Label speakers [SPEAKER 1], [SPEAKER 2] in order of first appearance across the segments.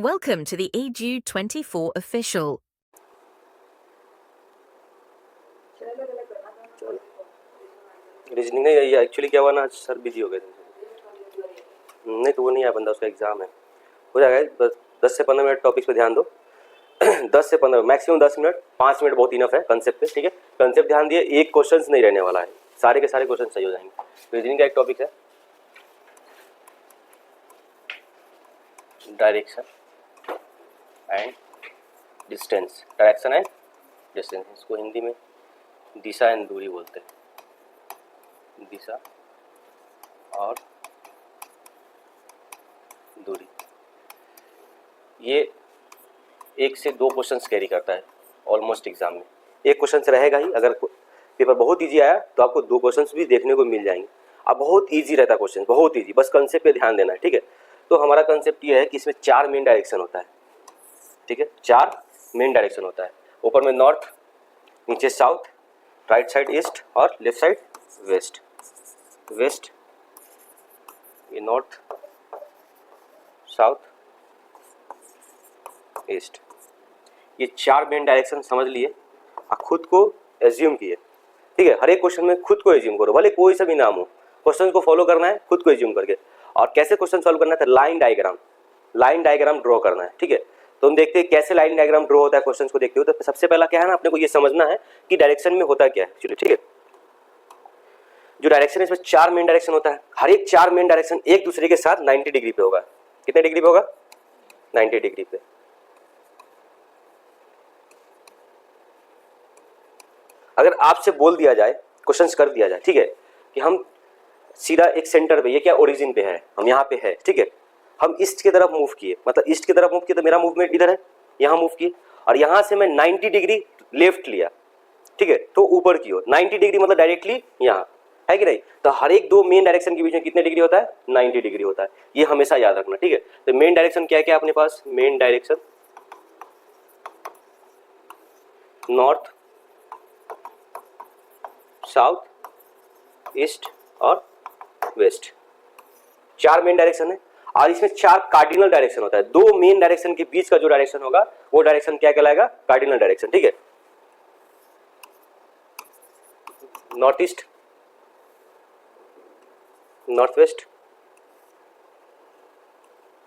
[SPEAKER 1] Welcome to the AGU24 official.
[SPEAKER 2] Reasoning नहीं है actually. क्या हुआ ना, आज सर बिजी हो गए थे। नहीं तो वो नहीं आया बंदा, उसका एग्जाम है। हो जाएगा। 10 से 15 मिनट टॉपिक्स पे ध्यान दो। 10 से 15 मैक्सिमम 10 मिनट, 5 मिनट बहुत इनफ है कंसेप्ट पे। ठीक है, कंसेप्ट ध्यान दिए, एक क्वेश्चंस नहीं रहने वाला है, सारे के सारे क्वेश्चन सही हो जाएंगे। रीजनिंग का एक टॉपिक है direction and distance. Direction and distance, इसको हिंदी में दिशा एंड दूरी बोलते हैं। दिशा और दूरी, ये 1 से 2 क्वेश्चंस कैरी करता है ऑलमोस्ट एग्जाम में। एक क्वेश्चन से रहेगा ही, अगर पेपर बहुत इजी आया तो आपको 2 क्वेश्चंस भी देखने को मिल जाएंगे। अब बहुत इजी रहता है क्वेश्चन, बहुत इजी, बस कंसेप्ट पे ध्यान देना है। ठीक है, तो हमारा कंसेप्ट ये है कि इसमें 4 मेन डायरेक्शन होता है। ठीक है, 4 मेन डायरेक्शन होता है। ऊपर में नॉर्थ, नीचे साउथ, राइट साइड ईस्ट और लेफ्ट साइड वेस्ट। वेस्ट, ये नॉर्थ, साउथ, ईस्ट, ये 4 मेन डायरेक्शन समझ लिए और खुद को एज्यूम किए। ठीक है, हर एक क्वेश्चन में खुद को एज्यूम करो, भले कोई सा भी नाम हो, क्वेश्चन को फॉलो करना है खुद को एज्यूम करके। और कैसे क्वेश्चन सॉल्व करना है, तो लाइन डायग्राम ड्रॉ करना है। ठीक है, तो हम देखते हैं कैसे लाइन डायग्राम ड्रॉ होता है क्वेश्चन को देखते हो। तो सबसे पहला क्या है ना, अपने को ये समझना है कि डायरेक्शन में होता क्या है एक्चुअली। ठीक है, जो डायरेक्शन है इसमें 4 मेन डायरेक्शन होता है। हर एक 4 मेन डायरेक्शन एक दूसरे के साथ 90 डिग्री पे होगा। कितने डिग्री पे होगा? 90 डिग्री पे। अगर आपसे बोल दिया जाए, क्वेश्चंस कर दिया जाए, ठीक है, कि हम सीधा एक सेंटर पे, ये क्या ओरिजिन पे है, हम यहाँ पे है, ठीक है, हम ईस्ट की तरफ मूव किए, मतलब ईस्ट की तरफ मूव किए तो मेरा मूवमेंट इधर है, यहाँ मूव किए, और यहाँ से मैं 90 डिग्री लेफ्ट लिया, ठीक है, तो ऊपर की ओर 90 डिग्री मतलब डायरेक्टली यहाँ, है कि नहीं। तो हर एक 2 मेन डायरेक्शन के बीच में कितने डिग्री होता है? 90 डिग्री होता है। ये हमेशा याद रखना। ठीक है, तो मेन डायरेक्शन क्या क्या अपने पास? Main direction north, south, east और वेस्ट, 4 मेन डायरेक्शन है। और इसमें 4 कार्डिनल डायरेक्शन होता है। 2 मेन डायरेक्शन के बीच का जो डायरेक्शन होगा वो डायरेक्शन क्या कहलाएगा? Cardinal direction. ठीक है, north east, north west,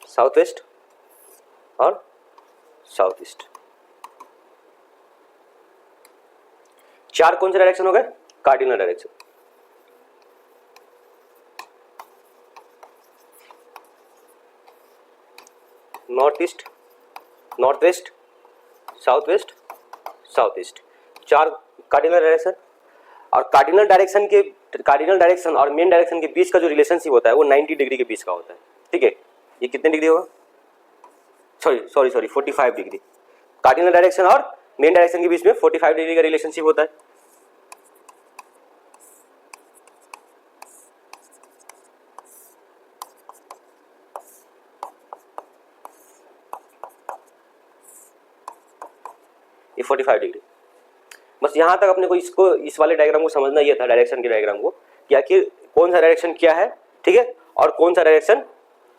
[SPEAKER 2] south west और साउथ ईस्ट। 4 कौन से डायरेक्शन हो गए? Cardinal direction. North east, north west, south west, south east, 4 cardinal direction. और कार्डिनल डायरेक्शन और मेन डायरेक्शन के बीच का जो रिलेशनशिप होता है वो 90 डिग्री के बीच का होता है। ठीक है, ये कितने डिग्री होगा? Sorry 45 degree. कार्डिनल डायरेक्शन और मेन डायरेक्शन के बीच में 45 डिग्री का रिलेशनशिप होता है। ये 45 डिग्री। बस यहाँ तक अपने को इसको, इस वाले डायग्राम को समझना ये था, डायरेक्शन के डायग्राम को, कि आखिर कौन सा डायरेक्शन क्या है, ठीक है, और कौन सा डायरेक्शन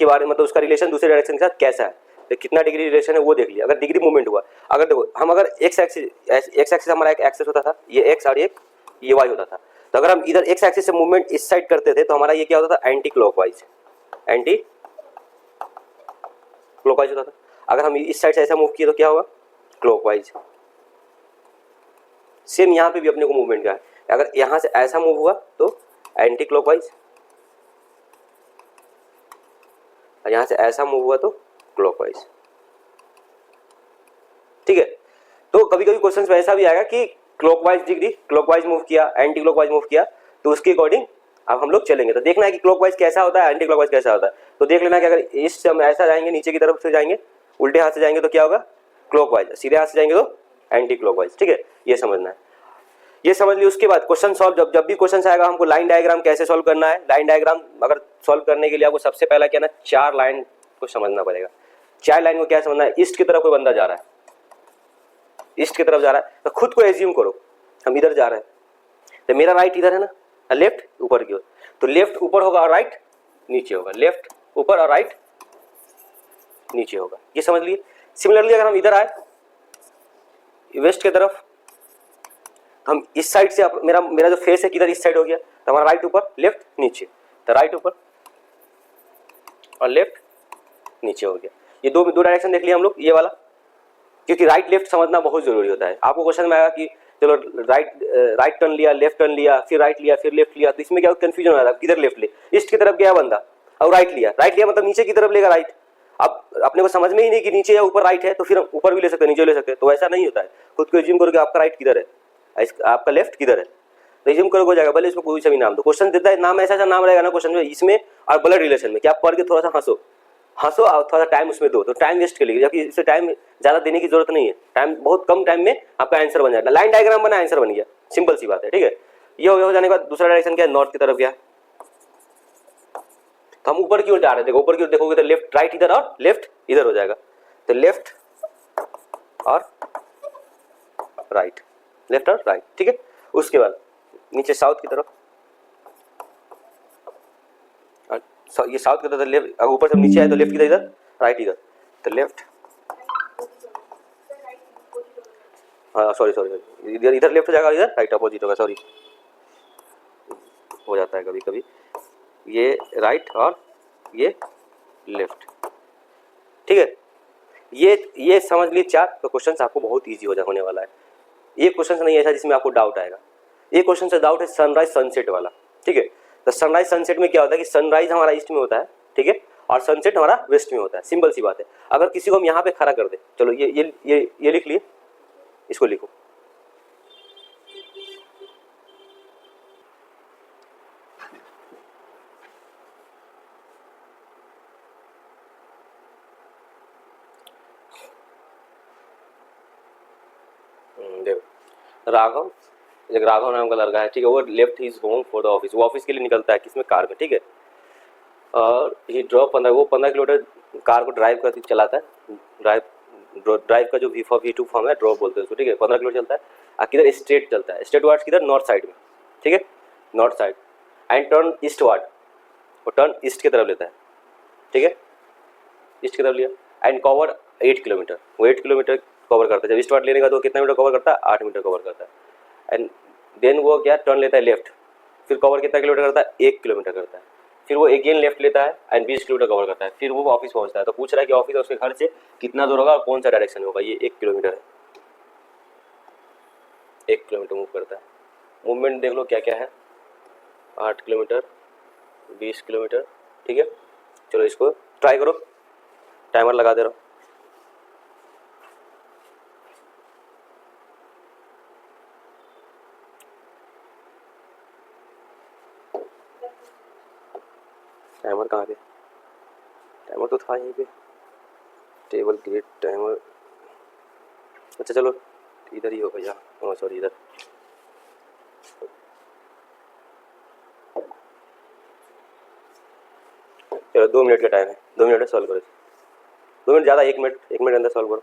[SPEAKER 2] के बारे में, मतलब उसका रिलेशन दूसरे डायरेक्शन के साथ कैसा है, तो कितना डिग्री रिलेशन है वो देख लिया। अगर डिग्री मूवमेंट हुआ, अगर देखो हम अगर एक्स एक्सिस हमारा एक एक्सिस होता था, ये एक्स और ये वाई होता था, तो अगर हम इधर एक्स एक्सिस से मूवमेंट इस साइड करते थे तो हमारा ये क्या होता था? एंटी क्लॉकवाइज होता था। अगर हम इस साइड से ऐसा मूव किए तो क्या होगा? क्लॉकवाइज। सेम यहाँ पे भी अपने को मूवमेंट क्या है, अगर यहाँ से ऐसा मूव हुआ तो एंटी क्लॉकवाइज, और यहाँ से ऐसा मूव हुआ तो क्लॉकवाइज। ठीक है, तो कभी कभी क्वेश्चन में ऐसा भी आएगा कि क्लॉकवाइज डिग्री, क्लॉकवाइज मूव किया, एंटी क्लॉकवाइज मूव किया, तो उसके अकॉर्डिंग अब हम लोग चलेंगे। तो देखना है कि क्लॉकवाइज कैसा होता है, एंटी क्लॉकवाइज कैसा होता है। तो देख लेना कि अगर इस हम ऐसा जाएंगे, नीचे की तरफ से जाएंगे, उल्टे हाथ से जाएंगे तो क्या होगा? क्लॉकवाइज, सीधे हाथ से जाएंगे तो एंटी क्लॉकवाइज। ठीक है, ये समझना है। ये समझ लिया। उसके बाद क्वेश्चन सॉल्व, जब भी क्वेश्चन आएगा हमको लाइन डायग्राम कैसे सॉल्व करना है। लाइन डायग्राम अगर सॉल्व करने के लिए आपको सबसे पहला क्या ना, 4 लाइन को समझना पड़ेगा। 4 लाइन को क्या समझना है? ईस्ट की तरफ कोई बंदा जा रहा है, ईस्ट की तरफ जा रहा है, तो खुद को एज्यूम करो हम इधर जा रहे हैं, तो मेरा राइट इधर है ना, लेफ्ट ऊपर की ओर, तो लेफ्ट ऊपर होगा और राइट नीचे होगा, लेफ्ट ऊपर और राइट नीचे होगा, ये समझ लिए। सिमिलरली अगर हम इधर आए वेस्ट की तरफ, हम इस साइड से मेरा जो फेस है किधर, इस साइड हो गया, तो हमारा राइट ऊपर लेफ्ट नीचे, तो राइट ऊपर और लेफ्ट नीचे हो गया। ये दो डायरेक्शन देख लिया हम लोग, ये वाला, क्योंकि राइट लेफ्ट समझना बहुत जरूरी होता है। आपको क्वेश्चन में आएगा कि चलो राइट टर्न लिया, लेफ्ट टर्न लिया, फिर राइट लिया, फिर लेफ्ट लिया, तो इसमें क्या कंफ्यूजन हो रहा है, किधर लेफ्ट ले, ईस्ट की तरफ गया बंदा और राइट लिया मतलब नीचे की तरफ लेगा राइट। अब अपने को समझ में ही नहीं कि नीचे या ऊपर राइट है, तो फिर ऊपर भी ले सकते हैं, नीचे ले सकते हैं, तो ऐसा नहीं होता है। खुद को एज्यूम करो कि आपका राइट किधर है, आपका लेफ्ट किधर है, तो एज्यूम करो हो जाएगा। भले इसको कोई सा भी नाम दो, क्वेश्चन देता है नाम, ऐसा नाम रहेगा ना क्वेश्चन में, इसमें और ब्लड रिलेशन में, क्या आप पढ़ के थोड़ा सा हंसो और थोड़ा सा टाइम उसमें दो, तो टाइम वेस्ट के लिए, जबकि इससे टाइम ज़्यादा देने की जरूरत नहीं है, टाइम बहुत कम टाइम में आपका आंसर बन जाएगा। लाइन डायग्राम बना, आंसर बन गया, सिंपल सी बात है, ठीक है। ये हो जाने के बाद दूसरा डायरेक्शन क्या है, नॉर्थ की तरफ गया, तो हम ऊपर की ओर जा रहे हैं, देखो ऊपर की ओर देखोगे तो लेफ्ट राइट इधर और लेफ्ट इधर हो जाएगा, तो लेफ्ट और राइट, लेफ्ट और राइट, ठीक है। उसके बाद नीचे साउथ की तरफ, ये साउथ की तरफ लेफ्ट, अगर ऊपर से नीचे आए तो लेफ्ट किधर, इधर राइट इधर, तो लेफ्ट, हाँ सॉरी इधर लेफ्ट हो जाएगा, इधर राइट अपोजिट होगा, सॉरी हो जाता है कभी कभी, ये राइट और ये लेफ्ट, ठीक है। ये समझ लिए चार, तो क्वेश्चन आपको बहुत ईजी होने वाला है। ये क्वेश्चन नहीं ऐसा जिसमें आपको डाउट आएगा। ये क्वेश्चन से डाउट है सनराइज सनसेट वाला, ठीक है। तो सनराइज सनसेट में क्या होता है कि सनराइज हमारा ईस्ट में होता है, ठीक है, और सनसेट हमारा वेस्ट में होता है, सिंपल सी बात है। अगर किसी को हम यहाँ पे खड़ा कर दे, चलो ये लिख लिए, इसको लिखो, देखो राघव नाम का लड़का है, ठीक है, वो left his home for the office, वो ऑफिस के लिए निकलता है, किसमें, कार में, ठीक है। और ही ड्रॉप 15 किलोमीटर कार को ड्राइव करके चलाता है, ड्राइव का जो V2 फॉर्म है, ड्रॉप बोलते हैं उसको, ठीक है। 15 किलोमीटर चलता है और किधर स्ट्रेट चलता है, स्ट्रेट वार्ड्स किधर, नॉर्थ साइड में, ठीक है, north side, and turn east ward, वो टर्न ईस्ट की तरफ लेता है, ठीक है, ईस्ट की तरफ लिया, एंड कवर 8 किलोमीटर, वो 8 किलोमीटर कवर करता है। जब ईस्ट वार्ड लेने का तो कितना मीटर कवर करता है, 8 मीटर कवर करता है, एंड देन वो क्या टर्न लेता है लेफ्ट, फिर कवर कितना किलोमीटर करता है, 1 किलोमीटर करता है, फिर वो अगेन लेफ्ट लेता है एंड 20 किलोमीटर कवर करता है, फिर वो ऑफिस पहुंचता है। तो पूछ रहा है कि ऑफिस उसके घर से कितना दूर होगा और कौन सा डायरेक्शन में होगा, ये 1 किलोमीटर है, 1 किलोमीटर मूव करता है। मूवमेंट देख लो क्या क्या है, 8 किलोमीटर, 20 किलोमीटर, ठीक है। चलो इसको ट्राई करो, टाइमर लगा दे रहा हूँ। टाइमर कहाँ गया, टाइमर तो था यहीं पे, टेबल क्रिएट टाइमर, अच्छा चलो इधर ही होगा, यहाँ सॉरी इधर, चलो 2 मिनट का टाइम है, 2 मिनट में सॉल्व करो, 2 मिनट ज़्यादा, 1 मिनट अंदर सॉल्व करो।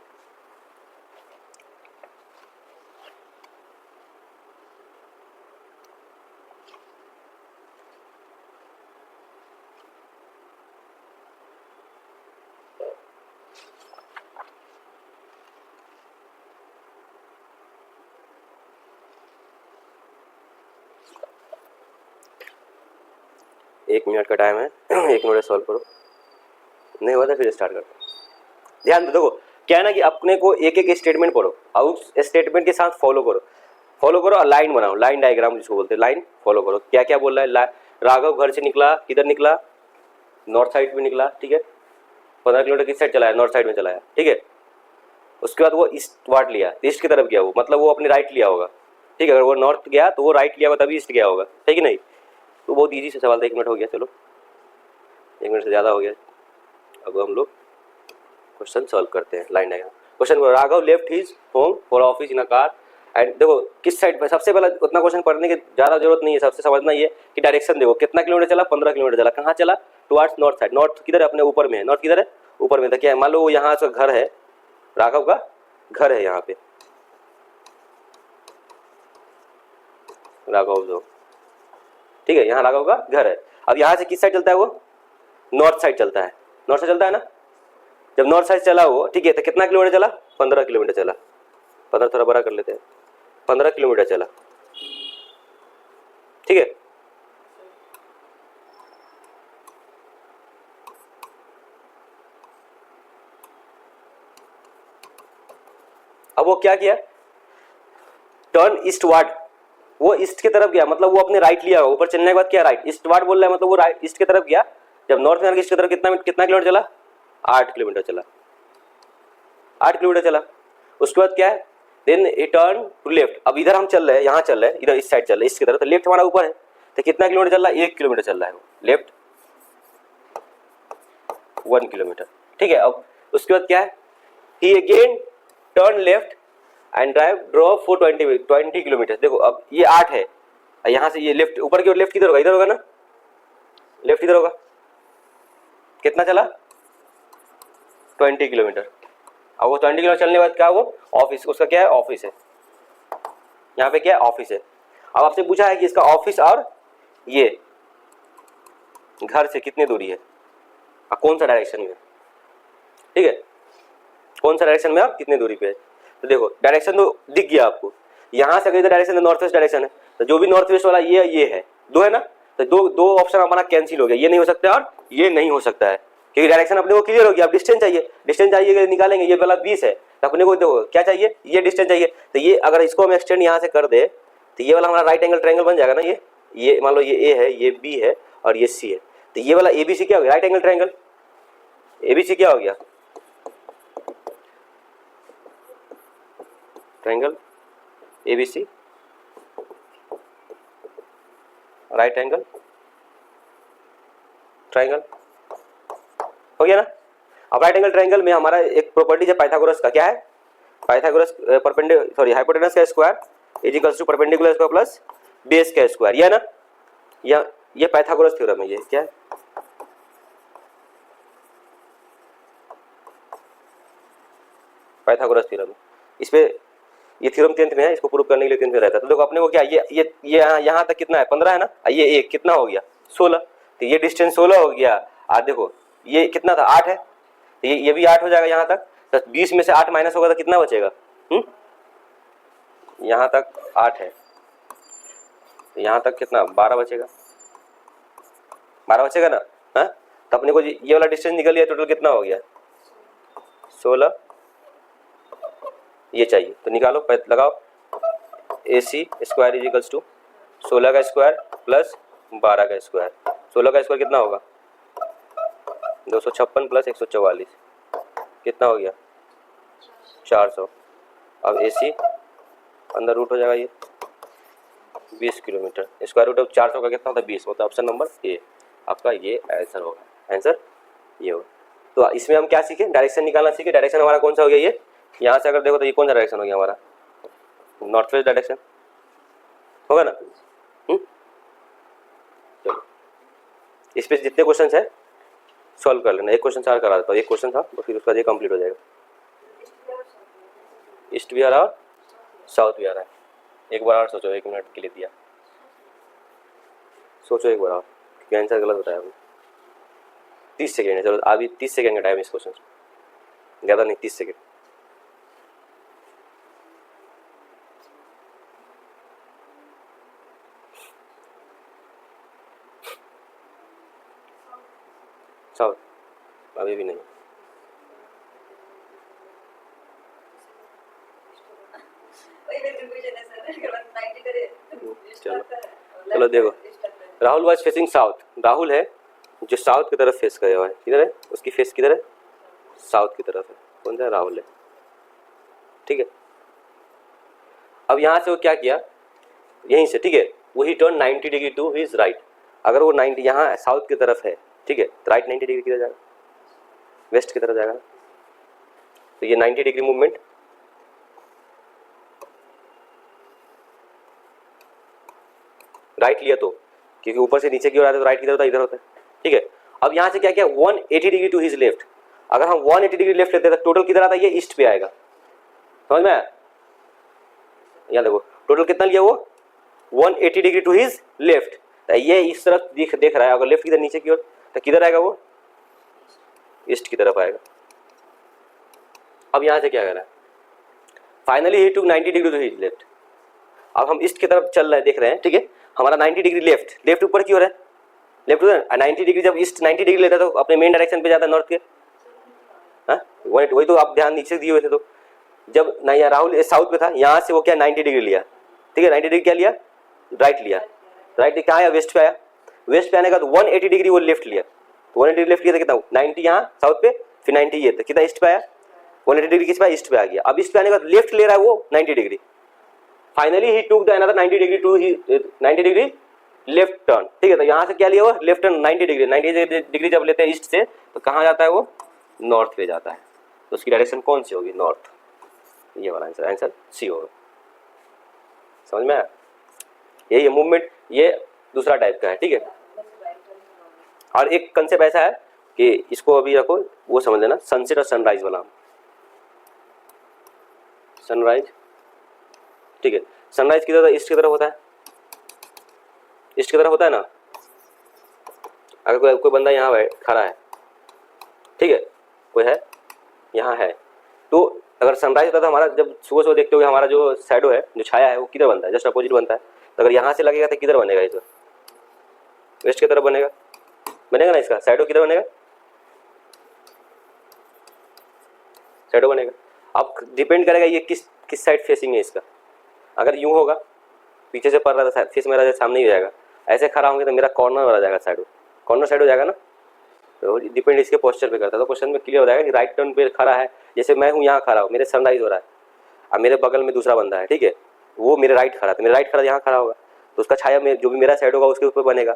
[SPEAKER 2] एक मिनट का टाइम है, 1 मिनट सॉल्व करो, नहीं होता फिर स्टार्ट करते। ध्यान दो, देखो क्या है ना कि अपने को एक एक स्टेटमेंट पढ़ो और उस स्टेटमेंट के साथ फॉलो करो और लाइन बनाओ, लाइन डायग्राम जिसको बोलते हैं, लाइन फॉलो करो। क्या क्या बोल रहा है, राघव घर से निकला, किधर निकला, नॉर्थ साइड में निकला, ठीक है, 15 किलोमीटर किस साइड चलाया, नॉर्थ साइड में चलाया, ठीक है। उसके बाद वो ईस्ट वार्ड लिया, ईस्ट की तरफ गया, वो मतलब वो अपने राइट लिया होगा, ठीक है। अगर वो नॉर्थ गया तो वो राइट लिया होगा, तभी ईस्ट गया होगा, है कि नहीं। तो बहुत ईजी से सवाल था, 1 मिनट हो गया, चलो 1 मिनट से ज़्यादा हो गया। अब हम लोग क्वेश्चन सॉल्व करते हैं, line diagram. Question, Raghav left his home for office in a car, and देखो किस साइड पर, सबसे पहले उतना क्वेश्चन पढ़ने की ज़्यादा जरूरत नहीं है, सबसे समझना ये कि डायरेक्शन देखो, कितना किलोमीटर चला, 15 किलोमीटर चला, कहाँ चला, टुवार्ड्स नॉर्थ साइड, नॉर्थ किधर है, अपने ऊपर में है, नॉर्थ किधर है, ऊपर में था। क्या है, मान लो यहाँ से घर है, राघव का घर है यहाँ पे, राघव जो, ठीक है, यहाँ राघव का घर है। अब यहाँ से किस साइड चलता है वो, नॉर्थ साइड चलता है, नॉर्थ से चलता है ना। जब नॉर्थ साइड चला वो, ठीक है, तो कितना किलोमीटर चला? 15 किलोमीटर चला। 15 थोड़ा बड़ा कर लेते हैं, 15 किलोमीटर चला, ठीक है। अब वो क्या किया? टर्न ईस्टवर्ड, वो ईस्ट की तरफ गया, मतलब वो अपने राइट लिया, ऊपर चलने के बाद क्या राइट, ईस्टवर्ड बोल रहा है, मतलब वो राइट ईस्ट की तरफ गया। जब नॉर्थ में ईस्ट की तरफ कितना किलोमीटर चला? 8 किलोमीटर चला, 8 किलोमीटर चला। उसके बाद क्या है? Then he turn to left. अब इधर हम चल रहे हैं, यहाँ चल रहे हैं, इधर इस साइड चल रहे हैं, इसकी तरफ, तो लेफ्ट हमारा ऊपर है, तो कितना किलोमीटर चल रहा है? 1 किलोमीटर चल रहा है वो, लेफ्ट 1 किलोमीटर, ठीक है। अब उसके बाद क्या है? He again turn left and draw for 20 kilometre. देखो अब ये 8 है, यहाँ से ये लेफ्ट, ऊपर की ओर लेफ्ट किधर होगा? इधर होगा ना, लेफ्ट इधर होगा। कितना चला? 20 किलोमीटर। अब वो 20 किलोमीटर चलने के बाद क्या, वो ऑफिस, उसका क्या है? ऑफिस है, यहाँ पे क्या है? ऑफिस है। अब आपसे पूछा है कि इसका ऑफिस और ये घर से कितनी दूरी है, कौन सा डायरेक्शन में, ठीक है, कौन सा डायरेक्शन में और कितनी दूरी पे है। तो देखो डायरेक्शन तो दिख गया आपको, यहाँ से अगर डायरेक्शन है, नॉर्थ वेस्ट डायरेक्शन है, तो जो भी नॉर्थ वेस्ट वाला ये है, दो है ना, तो दो ऑप्शन हमारा कैंसिल हो गया, ये नहीं हो सकता और ये नहीं हो सकता है, क्योंकि डायरेक्शन अपने को क्लियर हो गया। अब डिस्टेंस चाहिए निकालेंगे, ये वाला 20 है, तो अपने को देखो क्या चाहिए? ये डिस्टेंस चाहिए। तो ये अगर इसको हम एक्सटेंड यहाँ से कर दे, तो ये वाला हमारा राइट एंगल ट्रायंगल बन जाएगा ना। ये मान लो ये ए है, ये बी है और ये सी है, तो ये वाला ABC क्या हो गया? Right angle triangle. ABC क्या हो गया? Triangle ABC, right angle triangle, हो गया ना। अब राइट एंगल ट्रायंगल में हमारा एक प्रॉपर्टी है पाइथागोरस का, क्या है? पाइथागोरस हाइपोटेनस का square is equals to perpendicular square plus base का स्क्वायर, ये ना, ये पाइथागोरस थ्योरम है। ये क्या है? Pythagoras theorem. इस पे ये थ्योरम 10th में है, इसको प्रूव करने के लिए 10th में रहता है। तो देखो अपने को क्या, ये यहाँ तक कितना है? 15 है ना, ये एक कितना हो गया? 16, तो ये डिस्टेंस 16 हो गया। देखो ये कितना था? 8 है, तो ये भी 8 हो जाएगा यहाँ तक। तो 20 में से 8 माइनस होगा तो कितना बचेगा? यहाँ तक 8 है, तो यहाँ तक कितना? 12 बचेगा, 12 बचेगा ना। हाँ, तो अपने को ये वाला डिस्टेंस निकल गया, टोटल कितना हो गया? 16, ये चाहिए, तो निकालो, लगाओ। AC square is equals to 16 का स्क्वायर प्लस 12 का स्क्वायर। 16 का स्क्वायर कितना होगा? 256 प्लस 144, कितना हो गया? 400। अब AC अंदर रूट हो जाएगा, ये 20 किलोमीटर। स्क्वायर रूट ऑफ 400 का कितना होता है? 20 होता है। ऑप्शन नंबर ए आपका ये आंसर होगा, आंसर ये होगा। तो इसमें हम क्या सीखे? डायरेक्शन निकालना सीखे। डायरेक्शन हमारा कौन सा हो गया? ये यहाँ से अगर देखो तो ये कौन सा डायरेक्शन हो गया हमारा? नॉर्थ वेस्ट डायरेक्शन होगा ना। चलो इस पे जितने क्वेश्चन है सॉल्व कर लेना। एक क्वेश्चन सॉल्व करा देता हूँ, एक क्वेश्चन था तो फिर उसका ये कंप्लीट हो जाएगा। ईस्ट भी आ रहा और साउथ भी आ रहा है। एक बार और सोचो, 1 मिनट के लिए दिया, सोचो एक बार और, क्योंकि आंसर गलत बताया आपने। 30 सेकेंड है, चलो अभी 30 सेकेंड का टाइम इस क्वेश्चन, ज़्यादा नहीं, 30 सेकेंड। साउथ अभी भी नहीं। चलो देखो, Rahul was facing south. Rahul है जो साउथ की तरफ फेस करे हुआ है, किधर है? उसकी फेस किधर है? साउथ की तरफ है। कौन सा? राहुल है, ठीक है। अब यहाँ से वो क्या किया? यहीं से, ठीक है, वही turn 90 degree to his right. अगर वो 90 यहाँ साउथ की तरफ है, ठीक है, तो राइट 90 डिग्री किधर जाएगा? वेस्ट की तरफ जाएगा। तो ये 90 डिग्री मूवमेंट राइट लिया, तो क्योंकि ऊपर से नीचे की ओर आता है तो राइट किधर होता है? इधर होता है, ठीक है। अब यहाँ से क्या किया? 180 डिग्री टू हिज लेफ्ट। अगर हम 180 डिग्री लेफ्ट लेते हैं तो टोटल किधर आता है? ये ईस्ट पे आएगा, समझ में आया? यहाँ देखो टोटल कितना लिया वो? 180 डिग्री टू हिज लेफ्ट। तो ये इस तरफ देख रहा है, अगर लेफ्ट किधर नीचे की ओर, तो किधर आएगा वो? ईस्ट की तरफ आएगा। अब यहाँ से क्या कर रहा है, finally he to 90 degree to his left. अब हम ईस्ट की तरफ चल रहे हैं, देख रहे हैं, ठीक है, हमारा 90 डिग्री लेफ्ट ऊपर क्यों हो रहा है, लेफ्ट उधर 90 डिग्री, जब ईस्ट 90 डिग्री लेता है तो अपने मेन डायरेक्शन पे जाता है नॉर्थ के। हाँ वही तो आप ध्यान नीचे दिए हुए थे। तो जब ना यहाँ राहुल साउथ पे था, यहाँ से वो क्या 90 डिग्री लिया, ठीक है, 90 डिग्री क्या लिया, राइट लिया, राइट कहाँ आया, वेस्ट पे आया, वेस्ट पे आने का तो 180 डिग्री वो लेफ्ट लिया, 180 डिग्री लेफ्ट लिया था, कितना 90 यहाँ साउथ पे, फिर 90 ये था, कितना ईस्ट पे आया, 180 डिग्री किस पे ईस्ट पे आ गया। अब ईस्ट पे आने का लेफ्ट ले रहा है वो 90 degree, finally he took the another 90 degree to 90 degree left turn, ठीक है। तो यहाँ से क्या लिया वो लेफ्ट टर्न 90 डिग्री जब लेते हैं ईस्ट से तो कहाँ जाता है वो, नॉर्थ पे जाता है। तो उसकी डायरेक्शन कौन सी होगी, नॉर्थ। ये वाला आंसर सी होगा। समझ में आया, यही मूवमेंट, ये दूसरा टाइप का है, ठीक है। और एक कंसेप्ट ऐसा है कि इसको अभी रखो, वो समझ लेना, सनसेट और सनराइज वाला। सनराइज, ठीक है, सनराइज किधर, ईस्ट की तरफ होता है, ईस्ट की तरफ होता है ना। अगर कोई बंदा यहाँ खड़ा है, ठीक है, कोई है यहाँ है, तो अगर सनराइज होता है तो हमारा जब सुबह सुबह देखते हो हमारा जो शैडो है, जो छाया है, वो किधर बनता है, जस्ट अपोजिट बनता है। तो अगर यहाँ से लगेगा तो किधर बनेगा, इस वेस्ट की तरफ बनेगा ना, इसका शैडो किधर बनेगा, शैडो बनेगा। अब डिपेंड करेगा ये किस साइड फेसिंग है इसका। अगर यूँ होगा, पीछे से पड़ रहा था, फेस मेरा सामने ही हो जाएगा, ऐसे खड़ा होंगे तो मेरा कॉर्नर वाला जाएगा, शैडो कॉर्नर साइड हो जाएगा ना। तो डिपेंड इसके पोस्चर पे करता है। तो क्वेश्चन में क्लियर हो जाएगा कि राइट टर्न पे खड़ा है, जैसे मैं हूँ यहाँ खड़ा हूँ, मेरे सनराइज हो रहा है, अब मेरे बगल में दूसरा बंदा है, ठीक है, वो मेरे राइट खड़ा है, तो मेरा राइट खड़ा यहाँ खड़ा होगा, तो उसका छाया जो भी मेरा साइड होगा उसके ऊपर बनेगा।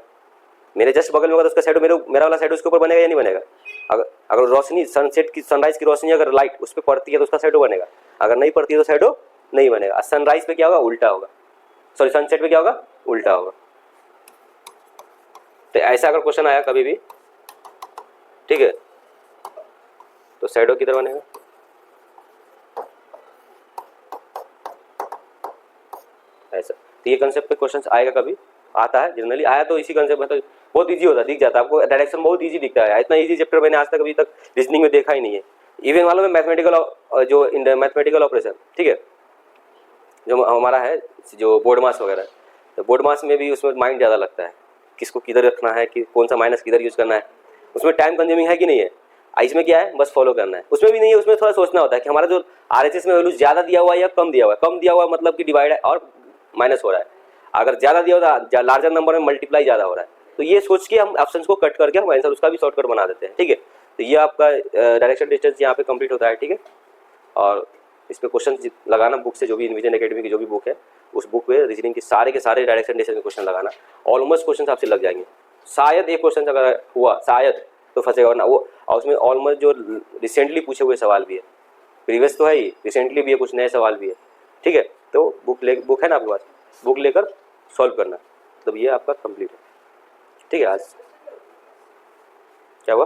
[SPEAKER 2] मेरे जस्ट बगल में होगा तो उसका साइड मेरा वाला साइड उसके ऊपर बनेगा या नहीं बनेगा। अगर रोशनी सनसेट की, सनराइज की रोशनी अगर लाइट उस पर पड़ती है तो उसका साइडो बनेगा, अगर नहीं पड़ती है तो साइडो नहीं बनेगा। सनराइज पे क्या होगा, उल्टा होगा, सॉरी सनसेट पे क्या होगा, उल्टा होगा। तो ऐसा अगर क्वेश्चन आया कभी भी, ठीक है, तो शैडो किधर बनेगा, ऐसा। तो ये कंसेप्ट पे क्वेश्चन आएगा, कभी आता है, जनरली आया तो इसी कंसेप्ट में, तो बहुत इजी होता है, दिख जाता है आपको, डायरेक्शन बहुत इजी दिखता है। इतना इजी चैप्टर मैंने आज तक अभी तक रीजनिंग में देखा ही नहीं है। इवन वालों में मैथमेटिकल ऑपरेशन, ठीक है, जो हमारा है, जो बोर्ड मास वगैरह, तो बोर्ड मास में भी उसमें माइंड ज़्यादा लगता है, किसको किधर रखना है, कि कौन सा माइनस किधर यूज़ करना है, उसमें टाइम कंज्यूमिंग है कि नहीं है। इसमें क्या है, बस फॉलो करना है, उसमें भी नहीं है, उसमें थोड़ा सोचना होता है कि हमारा जो RHS में वैल्यू ज़्यादा दिया हुआ है या कम दिया हुआ है। कम दिया हुआ मतलब कि डिवाइड है और माइनस हो रहा है, अगर ज़्यादा दिया हुआ है लार्जर नंबर में मल्टीप्लाई ज़्यादा हो रहा है, तो ये सोच के हम ऑप्शन को कट करके हम आंसर उसका भी शॉर्टकट बना देते हैं, ठीक है। तो ये आपका डायरेक्शन डिस्टेंस यहाँ पे कंप्लीट होता है, ठीक है। और इस पर क्वेश्चन लगाना बुक से, जो भी इनविजन एकेडमी की जो भी बुक है, उस बुक पे रीजनिंग के सारे डायरेक्शन डिस्टेंस के क्वेश्चन लगाना, ऑलमोस्ट क्वेश्चन आपसे लग जाएंगे। शायद एक क्वेश्चन अगर हुआ, शायद तो फंसेगा, वरना वो, और उसमें ऑलमोस्ट जो रिसेंटली पूछे हुए सवाल भी है, प्रीवियस तो है ही, रिसेंटली भी है, कुछ नए सवाल भी है, ठीक है। तो बुक है ना आपके पास, बुक लेकर सॉल्व करना, तब ये आपका कंप्लीट है, ठीक है। आज क्या हुआ।